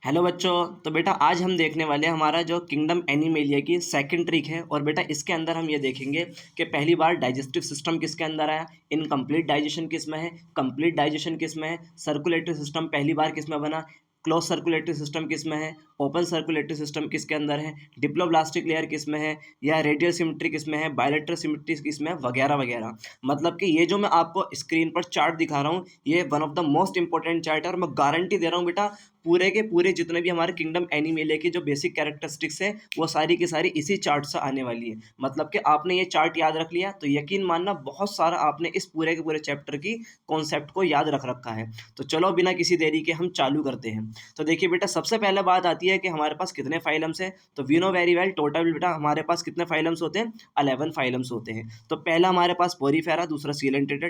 Hello बच्चों। तो बेटा आज हम देखने वाले हैं हमारा जो किंगडम एनिमेलिया की सेकंड ट्रिक है। और बेटा इसके अंदर हम ये देखेंगे कि पहली बार डाइजेस्टिव सिस्टम किसके अंदर आया, इनकम्प्लीट डाइजेशन किस में है, कंप्लीट डाइजेशन किस में है, सर्कुलेटरी सिस्टम पहली बार किस में बना, क्लोज सर्कुलेटरी सिस्टम किस में है, ओपन सर्कुलेटरी सिस्टम किसके अंदर है, डिप्लोब्लास्टिक लेयर किस में है, या रेडियल सिमेट्री किस में है, बायलेटरल सिमेट्री किस में है, वगैरह वगैरह। मतलब कि ये जो मैं आपको स्क्रीन पर चार्ट दिखा रहा हूँ ये one of the most important chart है और मैं गारंटी दे रहा हूँ बेटा पूरे के पूरे जितने भी हमारे किंगडम एनिमेलिया की जो बेसिक कैरेक्टरिस्टिक्स है वो सारी की सारी इसी चार्ट से आने वाली है। मतलब कि आपने ये चार्ट याद रख लिया तो यकीन मानना बहुत सारा आपने इस पूरे के पूरे चैप्टर की कॉन्सेप्ट को याद रख रखा है। तो चलो बिना किसी देरी के हम चालू करते हैं। तो देखिए बेटा सबसे पहले बात आती है कि हमारे पास कितने फाइलम्स है। तो we know very well total बेटा हमारे पास कितने फाइलम्स होते हैं, 11 फाइलम्स होते हैं। तो पहला हमारे पास पोरीफेरा, दूसरा सीलेंटेटा,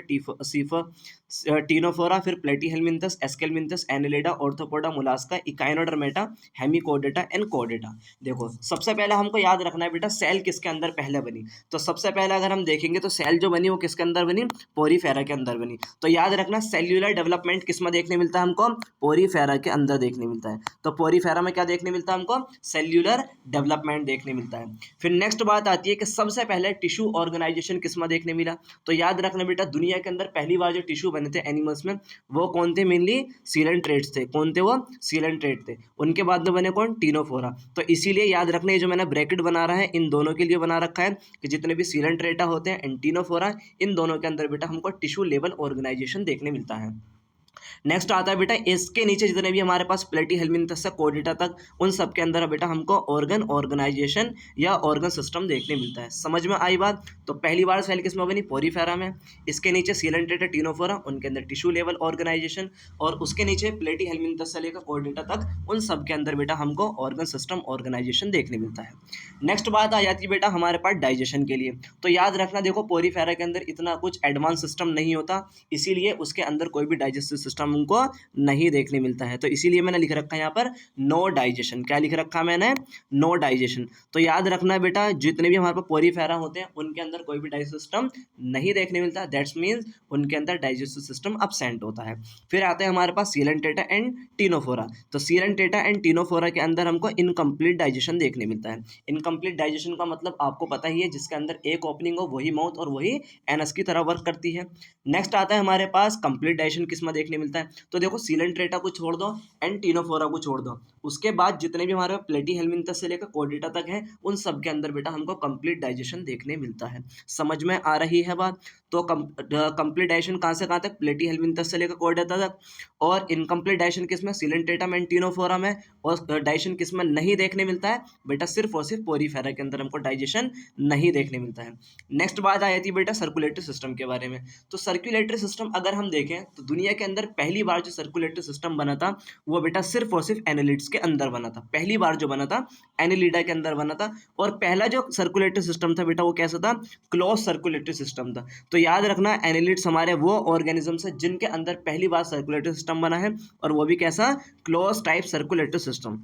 टीनोफोरा, फिर Platyhelminthes, Aschelminthes, Annelida, Arthropoda, Mollusca, Echinodermata, Hemichordata and कोडेटा। देखो सबसे पहले हमको याद रखना है बेटा सेल किसके अंदर पहले बनी। तो सबसे पहले अगर हम देखेंगे तो सेल जो बनी वो किसके अंदर बनी, पोरीफेरा के अंदर बनी। तो याद रखना सेल्यूलर डेवलपमेंट किस में देखने मिलता है हमको, पोरीफेरा के अंदर देखने मिलता है। तो पोरीफेरा में क्या देखने मिलता है हमको, सेल्यूलर डेवलपमेंट देखने मिलता है। फिर नेक्स्ट बात आती है कि सबसे पहले टिश्यू ऑर्गेनाइजेशन किस में देखने मिला। तो याद रखना बेटा दुनिया के अंदर पहली बार जो टिश्यू बने थे एनिमल्स में वो कौन थे, मेनली सीलेंट्रेट्स थे। कौन थे वो, सीलेंट्रेट थे। उनके बाद में बने कौन, टीनोफोरा। तो इसीलिए याद रखना ये जो मैंने ब्रैकेट बना रहा है इन दोनों के लिए बना रखा है कि जितने भी सीलेंट्रेटा होते हैं एंड टीनोफोरा इन दोनों के अंदर बेटा हमको टिश्यू लेवल ऑर्गेनाइजेशन देखने मिलता है। नेक्स्ट आता है बेटा इसके नीचे जितने भी हमारे पास प्लेटीहेलमिंथस से कोर्डेटा तक उन सब के अंदर बेटा हमको ऑर्गन ऑर्गेनाइजेशन या ऑर्गन सिस्टम देखने मिलता है। समझ में आई बात। तो पहली बार सेल किसमें बनी, पोरीफेरा में। इसके नीचे सीलेंटेटा, टीनोफोरा, उनके अंदर टिश्यू लेवल ऑर्गेनाइजेशन। और उसके नीचे प्लेटीहेलमिंथस से लेकर कोर्डेटा तक उन सब के अंदर बेटा हमको ऑर्गन सिस्टम ऑर्गेनाइजेशन देखने मिलता है। नेक्स्ट बात आ जाती है बेटा हमारे पास डाइजेशन के लिए। तो याद रखना देखो पोरीफेरा के अंदर इतना कुछ एडवांस सिस्टम नहीं होता, इसीलिए उसके अंदर कोई भी डाइजेस्टिव सिस्टम हमको नहीं देखने मिलता है। तो इसीलिए मैंने लिख रखा है यहाँ पर नो डाइजेशन। क्या लिख रखा मैंने, नो डाइजेशन। तो याद रखना बेटा जितने भी हमारे पास पोरीफेरा होते हैं उनके अंदर कोई भी डाइजेस्टिव सिस्टम नहीं देखने मिलता, दैट्स मीन्स उनके अंदर डाइजेस्टिव सिस्टम अब्सेंट होता है। फिर आते हैं हमारे पास सीलेंटेटा एंड टीनोफोरा। तो सीलेंटेटा एंड टीनोफोरा के अंदर हमको इनकम्प्लीट डाइजेशन देखने मिलता है। इनकम्प्लीट डाइजेशन का मतलब आपको पता ही है, जिसके अंदर एक ओपनिंग हो वही माउथ और वही एनस की तरह वर्क करती है। नेक्स्ट आता है हमारे पास कंप्लीट डाइजेशन किस में देखने मिलता है। तो देखो सीलेंट्रेटा को छोड़ दो एंड टीनोफोरा को छोड़ दो, उसके बाद जितने भी हमारे प्लेटीहेलमिंथस से लेकर कोर्डेटा तक है उन सब के अंदर बेटा हमको कंप्लीट डाइजेशन देखने मिलता है। समझ में आ रही है बात। तो कंप्लीट डाइजेशन कहाँ से कहाँ तक, प्लेटीहेलमिंथस से लेकर कोर्डेटा तक। और इनकम्प्लीट डाइजेशन किस में, सीलेंट्रेटा में, टीनोफोरा में। और डाइजेशन किस में नहीं देखने मिलता है बेटा, सिर्फ और सिर्फ पोरीफेरा के अंदर हमको डाइजेशन नहीं देखने मिलता है। नेक्स्ट बात आ जाती है बेटा सर्कुलेटरी सिस्टम के बारे में। तो सर्कुलेटरी सिस्टम अगर हम देखें तो दुनिया के अंदर पहली बार जो सर्कुलेटरी सिस्टम बना था वो बेटा सिर्फ और सिर्फ एनालिड्स के अंदर बना था। पहली बार जो बना था एनालिडा के अंदर बना था। और पहला जो सर्कुलेटरी सिस्टम था बेटा वो कैसा था, क्लोज सर्कुलेटरी सिस्टम था। तो याद रखना एनालिड्स हमारे वो ऑर्गेनिजम्स है जिनके अंदर पहली बार सर्कुलेटरी सिस्टम बना है और वो भी कैसा, क्लोज टाइप सर्कुलेटरी सिस्टम।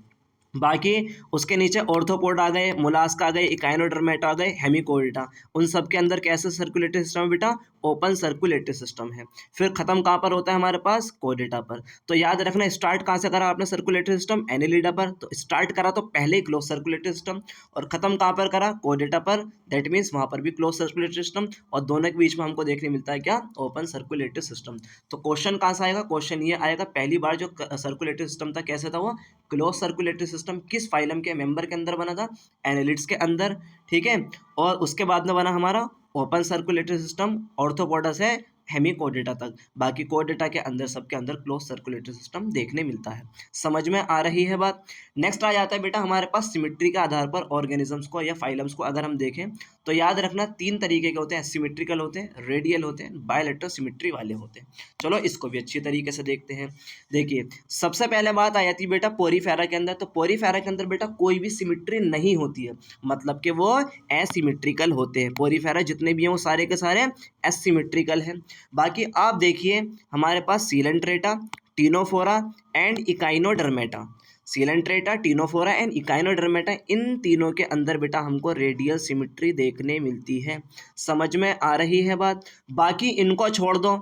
बाकी उसके नीचे ऑर्थोपोड आ गए, मुलास्का आ गए, इकाइनोडर्मेटा आ गए, हेमिकोडेटा। उन सब के अंदर कैसे सर्कुलेटरी सिस्टम है बेटा, ओपन सर्कुलेटरी सिस्टम है। फिर खत्म कहाँ पर होता है हमारे पास, कोडेटा पर। तो याद रखना स्टार्ट कहाँ से करा आपने सर्कुलेटरी सिस्टम, एनेलिडा पर। तो स्टार्ट करा तो पहले ही क्लोज सर्कुलेटरी सिस्टम, और खत्म कहाँ पर करा, कोडेटा पर। दैट मीन्स वहाँ पर भी क्लोज सर्कुलेटरी सिस्टम, और दोनों के बीच में हमको देखने मिलता है क्या, ओपन सर्कुलेटरी सिस्टम। तो क्वेश्चन कहाँ से आएगा, क्वेश्चन ये आएगा पहली बार जो सर्कुलेटरी सिस्टम था कैसे था वो, क्लोज सर्कुलेटरी सिस्टम। किस फाइलम के मेंबर के अंदर बना था, एनालिड्स के अंदर। ठीक है। और उसके बाद में बना हमारा ओपन सर्कुलेटरी सिस्टम, ऑर्थोपोडा से हेमिकोडेटा तक। बाकी कोडेटा के अंदर सबके अंदर क्लोज सर्कुलेटरी सिस्टम देखने मिलता है। समझ में आ रही है बात। नेक्स्ट आ जाता है बेटा हमारे पास सिमेट्री के आधार पर ऑर्गेनिजम्स को या फाइलम्स को अगर हम देखें तो याद रखना तीन तरीके के होते हैं, सिमेट्रिकल होते हैं, रेडियल होते हैं, बायलेटरल सिमेट्री वाले होते हैं। चलो इसको भी अच्छी तरीके से देखते हैं। देखिए सबसे पहले बात आ जाती है बेटा पोरीफेरा के अंदर। तो पोरीफेरा के अंदर बेटा कोई भी सिमेट्री नहीं होती है, मतलब कि वो एसिमेट्रिकल होते हैं। पोरीफेरा जितने भी हैं वो सारे के सारे एसिमेट्रिकल हैं। बाकी आप देखिए हमारे पास Coelenterata, Ctenophora and Echinodermata, Coelenterata, Ctenophora and Echinodermata, इन तीनों के अंदर बेटा हमको रेडियल सिमेट्री देखने मिलती है। समझ में आ रही है बात। बाकी इनको छोड़ दो,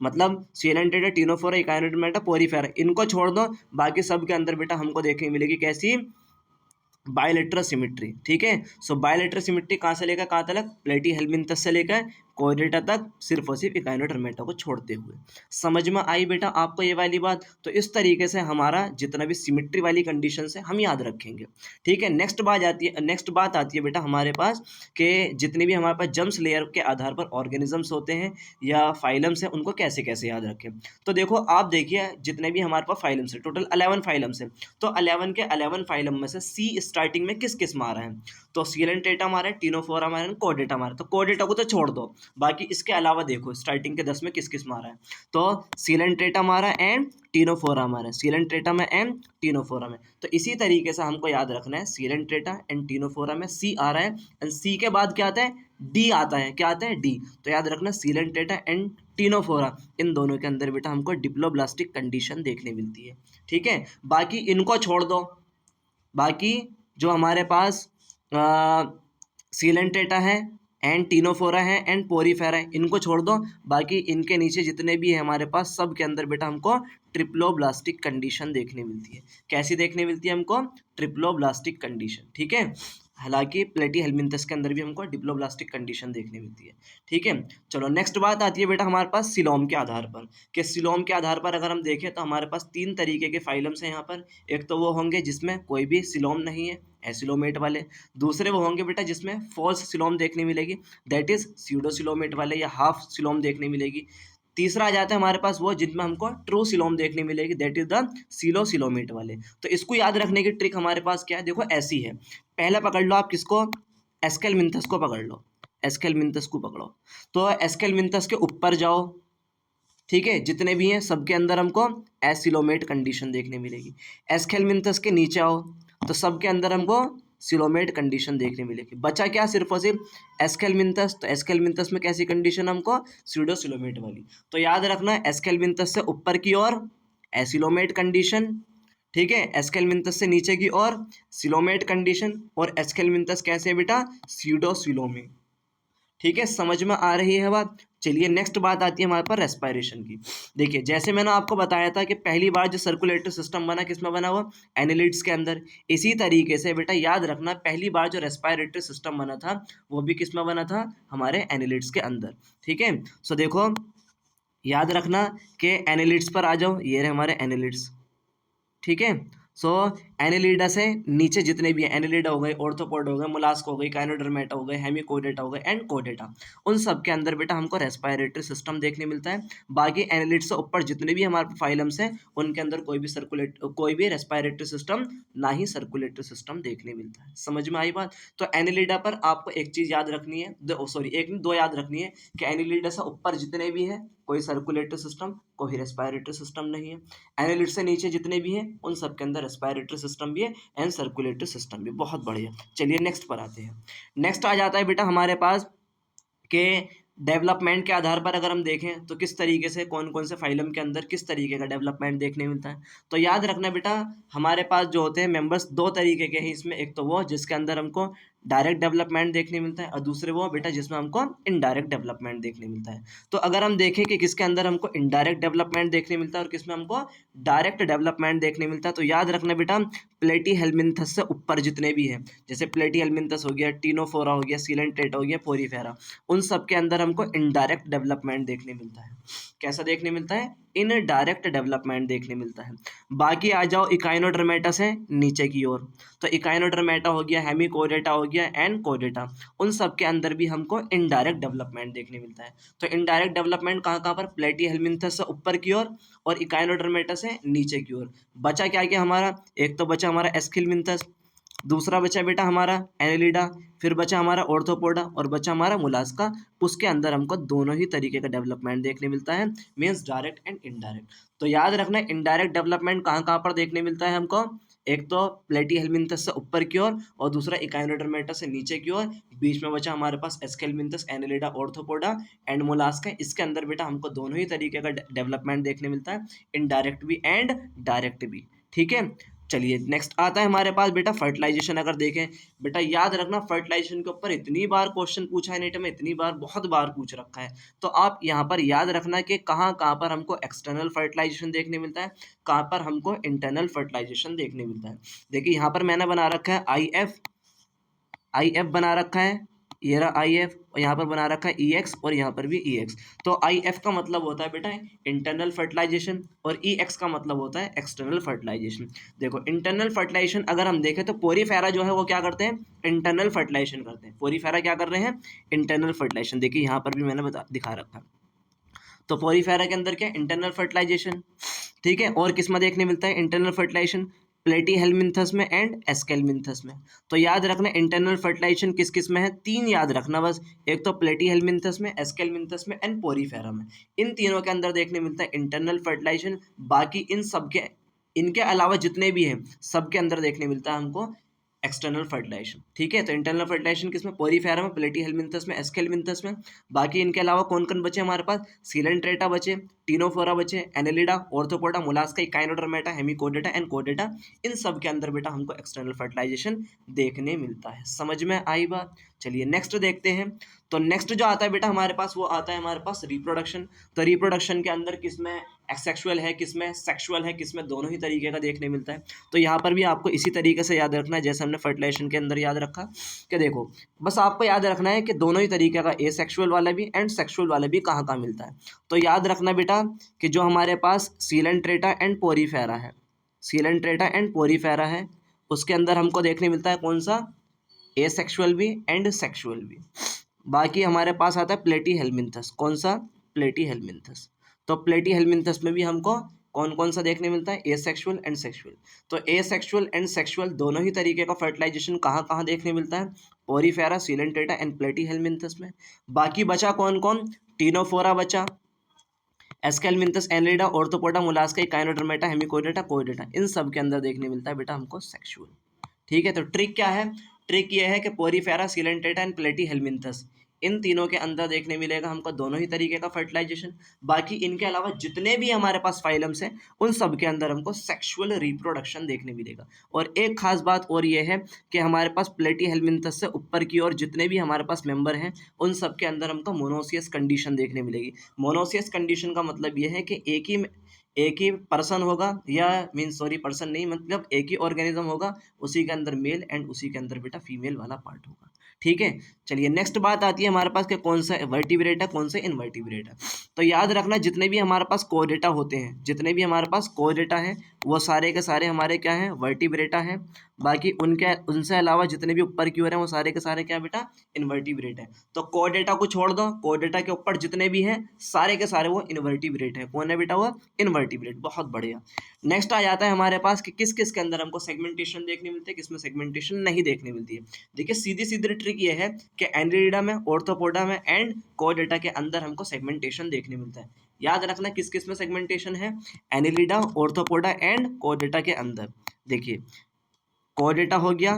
मतलब सीलेंटेटा, टीनोफोरा, इकाइनोडर्मेटा, पोरीफेरा, इनको छोड़ दो, बाकी सब के अंदर बेटा हमको देखने मिलेगी कैसी, बायोलेटरल सिमिट्री। ठीक है, सो बायोलेटरल सिमिट्री कहाँ से लेकर कहाँ तक, प्लेटी हेल्मिंथस से लेकर कोर्डेटा तक, सिर्फ और सिर्फ इकाइनोडर्मेटा को छोड़ते हुए। समझ में आई बेटा आपको ये वाली बात? तो इस तरीके से हमारा जितना भी सिमिट्री वाली कंडीशन है हम याद रखेंगे। ठीक है, नेक्स्ट बात आती है बेटा हमारे पास कि जितने भी हमारे पास जम्स लेयर के आधार पर ऑर्गेनिजम्स होते हैं या फाइलम्स हैं, उनको कैसे कैसे याद रखें। तो देखो आप देखिए, जितने भी हमारे पास फाइलम्स है, टोटल 11 फाइलम्स है, तो 11 के 11 फाइलम में से सी स्टार्टिंग में किस किस में आ रहा है, तो सीलेंटेटा हमारा है, टीनोफोरा हमारा है, कोर्डेटा हमारा। तो कोर्डेटा को तो छोड़ दो, बाकी इसके अलावा देखो स्टार्टिंग के 10 में किस किस में आ रहा है, तो सीलेंटेटा हमारा एंड टीनोफोरा हमारा, सीलेंट्रेटा में एंड टीनोफोरा में। तो इसी तरीके से हमको याद रखना है, सीलेंट्रेटा एंड टीनोफोरा में सी आ रहा है, एंड सी के बाद क्या आता है, डी आता है। क्या आता है, डी। तो याद रखना सीलेंट्रेटा एंड टीनोफोरा, इन दोनों के अंदर बेटा हमको डिप्लोब्लास्टिक कंडीशन देखने मिलती है। ठीक है, बाकी इनको छोड़ दो, बाकी जो हमारे पास सीलेंट्रेटा है एंड टीनोफोरा है एंड पोरीफेरा है, इनको छोड़ दो, बाकी इनके नीचे जितने भी है हमारे पास सब के अंदर बेटा हमको ट्रिप्लोब्लास्टिक कंडीशन देखने मिलती है। कैसी देखने मिलती है हमको, ट्रिप्लोब्लास्टिक कंडीशन। ठीक है, हालांकि प्लेटी हेल्मिंथस के अंदर भी हमको डिप्लोब्लास्टिक कंडीशन देखने मिलती है। ठीक है, चलो नेक्स्ट बात आती है बेटा हमारे पास सिलोम के आधार पर, कि सिलोम के आधार पर अगर हम देखें तो हमारे पास 3 तरीके के फाइलम्स हैं यहाँ पर। एक तो वो होंगे जिसमें कोई भी सिलोम नहीं है, एसिलोमेट वाले। दूसरे वो होंगे बेटा जिसमें फॉल्स सिलोम देखने मिलेगी, दैट इज स्यूडोसिलोमेट वाले या हाफ सिलोम देखने मिलेगी। तीसरा आ जाता है हमारे पास वो जिनमें हमको ट्रू सिलोम देखने मिलेगी, दैट इज द सिलोसिलोमेट वाले। तो इसको याद रखने की ट्रिक हमारे पास क्या है, देखो ऐसी है। पहले पकड़ लो आप किसको, एस्केलमिंथस को पकड़ लो, एस्केलमिंथस को पकड़ो। तो एस्केलमिंथस के ऊपर जाओ, ठीक है, जितने भी हैं सबके अंदर हमको एसिलोमेट कंडीशन देखने मिलेगी। एस्केलमिंथस के नीचे आओ तो सबके अंदर हमको सिलोमेट कंडीशन देखने मिलेगी। बचा क्या, सिर्फ और सिर्फ एस्केलमिंथस। तो एस्केलमिंथस में कैसी कंडीशन हमको, स्यूडोसिलोमेट वाली। तो याद रखना एस्केलमिंथस से ऊपर की ओर एसिलोमेट कंडीशन, ठीक है, एस्केलमिंथस से नीचे की ओर सिलोमेट कंडीशन, और एस्केलमिंथस कैसे है बेटा, स्यूडोसिलोमेट। ठीक है, समझ में आ रही है बात। चलिए नेक्स्ट बात आती है हमारे पास रेस्पिरेशन की। देखिए जैसे मैंने आपको बताया था कि पहली बार जो सर्कुलेटरी सिस्टम बना किसमें बना हुआ, एनालिड्स के अंदर। इसी तरीके से बेटा याद रखना पहली बार जो रेस्पिरेटरी सिस्टम बना था वो भी किसमें बना था, हमारे एनालिड्स के अंदर। ठीक है, सो देखो याद रखना कि एनालिड्स पर आ जाओ, ये रहे हमारे एनालिड्स। ठीक है, सो एनालिडा से नीचे जितने भी हैं, एनालिडा हो गए, ऑर्थोपोड हो गए, मोलास्क हो गई, काइनोडर्मेटा हो गए, हेमिकोडेटा हो गए एंड कोडेटा, उन सब के अंदर बेटा हमको रेस्पिरेटरी सिस्टम देखने मिलता है। बाकी एनालिड से ऊपर जितने भी हमारे फाइलम्स हैं उनके अंदर कोई भी रेस्पिरेटरी सिस्टम ना ही सर्कुलेटरी सिस्टम देखने मिलता है। समझ में आई बात। तो एनालिडा पर आपको एक चीज़ याद रखनी है, दो याद रखनी है कि एनालिडा से ऊपर जितने भी है कोई सर्कुलेटरी सिस्टम, कोई रेस्पिरेटरी सिस्टम नहीं है। एनालिड से नीचे जितने भी हैं उन सब के अंदर रेस्पिरेटरी सिस्टम भी है एंड सर्कुलेटरी सिस्टम भी। बहुत बढ़िया, चलिए नेक्स्ट पर आते हैं। नेक्स्ट आ जाता है बेटा हमारे पास के डेवलपमेंट के आधार पर अगर हम देखें तो किस तरीके से कौन कौन से फाइलम के अंदर किस तरीके का डेवलपमेंट देखने मिलता है। तो याद रखना बेटा हमारे पास जो होते हैं मेंबर्स दो तरीके के हैं इसमें, एक तो वो जिसके अंदर हमको डायरेक्ट डेवलपमेंट देखने मिलता है और दूसरे वो बेटा जिसमें हमको इनडायरेक्ट डेवलपमेंट देखने मिलता है। तो अगर हम देखें कि किसके अंदर हमको इनडायरेक्ट डेवलपमेंट देखने मिलता है और किसमें हमको डायरेक्ट डेवलपमेंट देखने मिलता है, तो याद रखना बेटा प्लेटी हेल्मिंथस से ऊपर जितने भी हैं, जैसे प्लेटी हेल्मिंथस हो गया, टीनोफोरा हो गया, सीलेंट्रेटा हो गया, पोरीफेरा, उन सब के अंदर हमको इनडायरेक्ट डेवलपमेंट देखने मिलता है। कैसा देखने मिलता है, इनडायरेक्ट डेवलपमेंट देखने मिलता है। बाकी आ जाओ इकाइनोडर्मेटा से नीचे की ओर, तो इकाइनोडर्मेटा हो गया, हेमिकोडेटा हो गया एंड कोडेटा, उन सब के अंदर भी हमको इनडायरेक्ट डेवलपमेंट देखने मिलता है। तो इनडायरेक्ट डेवलपमेंट कहाँ कहाँ पर, प्लेटी हेल्मिंथस से ऊपर की ओर और इकाइनोडर्मेटा से नीचे की ओर। बचा क्या क्या हमारा, एक तो बचा हमारा एस्किलमिंथस, दूसरा बचा बेटा हमारा एनालिडा, फिर बचा हमारा ऑर्थोपोडा और बचा हमारा मोलास्का। उसके अंदर हमको दोनों ही तरीके का डेवलपमेंट देखने मिलता है, मीन्स डायरेक्ट एंड इनडायरेक्ट। तो याद रखना इनडायरेक्ट डेवलपमेंट कहाँ कहाँ पर देखने मिलता है हमको, एक तो प्लेटी हेल्मिंथस से ऊपर की ओर और दूसरा इकाइनोडर्मेटा से नीचे की ओर। बीच में बचा हमारे पास Aschelminthes, Annelida, Arthropoda and Mollusca. इसके अंदर बेटा हमको दोनों ही तरीके का डेवलपमेंट देखने मिलता है, इनडायरेक्ट भी एंड डायरेक्ट भी। ठीक है, चलिए नेक्स्ट आता है हमारे पास बेटा फर्टिलाइजेशन। अगर देखें बेटा, याद रखना फर्टिलाइजेशन के ऊपर इतनी बार क्वेश्चन पूछा है नेट में, इतनी बार, बहुत बार पूछ रखा है। तो आप यहाँ पर याद रखना कि कहाँ कहाँ पर हमको एक्सटर्नल फर्टिलाइजेशन देखने मिलता है, कहाँ पर हमको इंटरनल फर्टिलाइजेशन देखने मिलता है। देखिए यहाँ पर मैंने बना रखा है आई एफ बना रखा है, ये रहा आई एफ, और यहाँ पर बना रखा है ई एक्स, और यहाँ पर भी ई एक्स। तो आई एफ का मतलब होता है बेटा इंटरनल फर्टिलाइजेशन, और ई एक्स का मतलब होता है एक्सटर्नल फर्टिलाइजेशन। देखो इंटरनल फर्टिलाइजेशन अगर हम देखें तो पोरीफेरा जो है वो क्या करते हैं, इंटरनल फर्टिलाइजेशन करते हैं। पोरीफेरा क्या कर रहे हैं, इंटरनल फर्टिलाइजेशन। देखिए यहाँ पर भी मैंने दिखा रखा है। तो पोरीफेरा के अंदर क्या, इंटरनल फर्टिलाइजेशन, ठीक है। और किस में देखने मिलता है इंटरनल फर्टिलाइजेशन, प्लेटीहेल्मिन्थस में एंड एस्केलमिन्थस में। तो याद रखना इंटरनल फर्टिलाइजेशन किस किस में है, तीन याद रखना बस, एक तो प्लेटीहेल्मिन्थस में, एस्केलमिन्थस में एंड पोरीफेरा में। इन तीनों के अंदर देखने मिलता है इंटरनल फर्टिलाइजेशन। बाकी इन सब के, इनके अलावा जितने भी हैं सब के अंदर देखने मिलता है हमको एक्सटर्नल फर्टिलाइजेशन, ठीक है। तो इंटरनल फर्टिलाइजेशन किसमें, पोरीफेरा में, प्लेटीहेल्मिन्थस में, एस्केलमिन्थस में। बाकी इनके अलावा कौन कौन बचे हमारे पास, सीलेंट्रेटा बचे, टीनोफोरा बचे, Annelida, Arthropoda, Mollusca, Echinodermata, Hemichordata and कोडेटा। इन सब के अंदर बेटा हमको एक्सटर्नल फर्टिलाइजेशन देखने मिलता है। समझ में आई बात। चलिए नेक्स्ट देखते हैं। तो नेक्स्ट जो आता है बेटा हमारे पास, वो आता है हमारे पास रिप्रोडक्शन। तो रिप्रोडक्शन के अंदर किसमें एक्सेक्सुअल है, किसमें सेक्सुअल है, किसमें दोनों ही तरीके का देखने मिलता है। तो यहाँ पर भी आपको इसी तरीके से याद रखना है जैसे हमने फर्टिलाइजेशन के अंदर याद रखा, कि देखो बस आपको याद रखना है कि दोनों ही तरीके का, ए सेक्सुअल वाला भी एंड सेक्सुअल वाला भी कहाँ कहाँ मिलता है। तो याद रखना बेटा कि जो हमारे पास सीलेंट्रेटा एंड पोरीफेरा है, सीलेंट्रेटा एंड पोरीफेरा है, उसके अंदर हमको देखने मिलता है कौन सा, ए सेक्सुअल भी एंड सेक्सुअल भी। बाकी हमारे पास आता है प्लेटीहेल्मिन्थस, कौन सा, प्लेटीहेल्मिन्थस। तो प्लेटीहेल्मिन्थस में भी हमको कौन कौन सा देखने मिलता है, ए सेक्सुअल एंड सेक्सुअल। तो ए सेक्सुअल एंड सेक्सुअल दोनों ही तरीके का फर्टिलाइजेशन कहाँ कहाँ देखने मिलता है, पोरीफेरा, सीलेंट्रेटा एंड प्लेटीहेल्मिन्थस में। बाकी बचा कौन कौन, टीनोफोरा बचा, Aschelminthes, Annelida, Arthropoda, Mollusca, Echinodermata, Hemichordata, कोडेटा। इन सब के अंदर देखने मिलता है बेटा हमको सेक्सुअल, ठीक है। तो ट्रिक क्या है, ट्रिक ये है कि पोरीफेरा, सीलेंट्रेटा एंड प्लेटीहेल्मिन्थस, इन तीनों के अंदर देखने मिलेगा हमको दोनों ही तरीके का फर्टिलाइजेशन। बाकी इनके अलावा जितने भी हमारे पास फाइलम्स हैं उन सब के अंदर हमको सेक्सुअल रिप्रोडक्शन देखने मिलेगा। और एक खास बात और ये है कि हमारे पास प्लेटीहेल्मिन्थस से ऊपर की ओर जितने भी हमारे पास मेंबर हैं उन सब के अंदर हमको मोनोसियस कंडीशन देखने मिलेगी। मोनोसियस कंडीशन का मतलब ये है कि एक ही पर्सन होगा, या मीन सॉरी पर्सन नहीं, मतलब एक ही ऑर्गेनिज्म होगा, उसी के अंदर मेल एंड उसी के अंदर बेटा फीमेल वाला पार्ट होगा, ठीक है। चलिए नेक्स्ट बात आती है हमारे पास कि कौन सा वर्टिब्रेट है, कौन सा इनवर्टिब्रेट है। तो याद रखना जितने भी हमारे पास कोडेटा होते हैं, जितने भी हमारे पास कोडेटा है वो सारे के सारे हमारे क्या हैं, वर्टिब्रेटा है। बाकी उनके उनसे अलावा जितने भी ऊपर की ओर हैं वो सारे के सारे क्या बेटा, इनवर्टिब्रेट है। तो कोडेटा को छोड़ दो, कोडेटा के ऊपर जितने भी हैं सारे के सारे वो इनवर्टिब्रेट है। कौन है बेटा वो, इनवर्टिब्रेट। बहुत बढ़िया। नेक्स्ट आ जाता है हमारे पास कि किस किस के अंदर हमको सेगमेंटेशन देखने मिलती है, किसमें सेगमेंटेशन नहीं देखने मिलती है। देखिए सीधी सीधी ट्रिक ये है कि एनरिडा में, ऑर्थोपोडा में एंड कोडेटा के अंदर हमको सेगमेंटेशन देखने मिलता है। याद रखना किस किस में सेगमेंटेशन है, एनिलिडा, ऑर्थोपोडा एंड कोडेटा के अंदर। देखिए कोडेटा हो गया,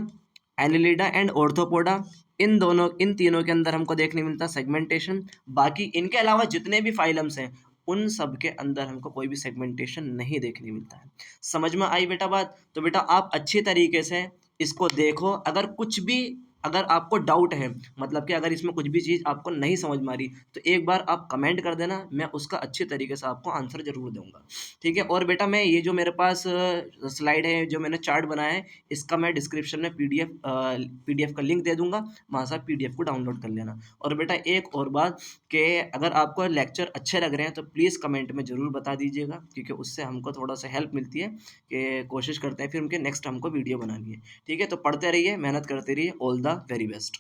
एनिलिडा एंड ऑर्थोपोडा, इन तीनों के अंदर हमको देखने मिलता है सेगमेंटेशन। बाकी इनके अलावा जितने भी फाइलम्स हैं उन सब के अंदर हमको कोई भी सेगमेंटेशन नहीं देखने मिलता है। समझ में आई बेटा बात। तो बेटा आप अच्छी तरीके से इसको देखो, अगर कुछ भी, अगर आपको डाउट है, मतलब कि अगर इसमें कुछ भी चीज़ आपको नहीं समझ में आ रही तो एक बार आप कमेंट कर देना, मैं उसका अच्छे तरीके से आपको आंसर जरूर दूंगा, ठीक है। और बेटा मैं ये जो मेरे पास स्लाइड है, जो मैंने चार्ट बनाया है, इसका मैं डिस्क्रिप्शन में पीडीएफ का लिंक दे दूंगा, वहाँ से आप पीडीएफ को डाउनलोड कर लेना। और बेटा एक और बात कि अगर आपको लेक्चर अच्छे लग रहे हैं तो प्लीज़ कमेंट में ज़रूर बता दीजिएगा, क्योंकि उससे हमको थोड़ा सा हेल्प मिलती है कि कोशिश करते हैं फिर उनके नेक्स्ट हमको वीडियो बनानी है, ठीक है। तो पढ़ते रहिए, मेहनत करते रहिए। All the very best.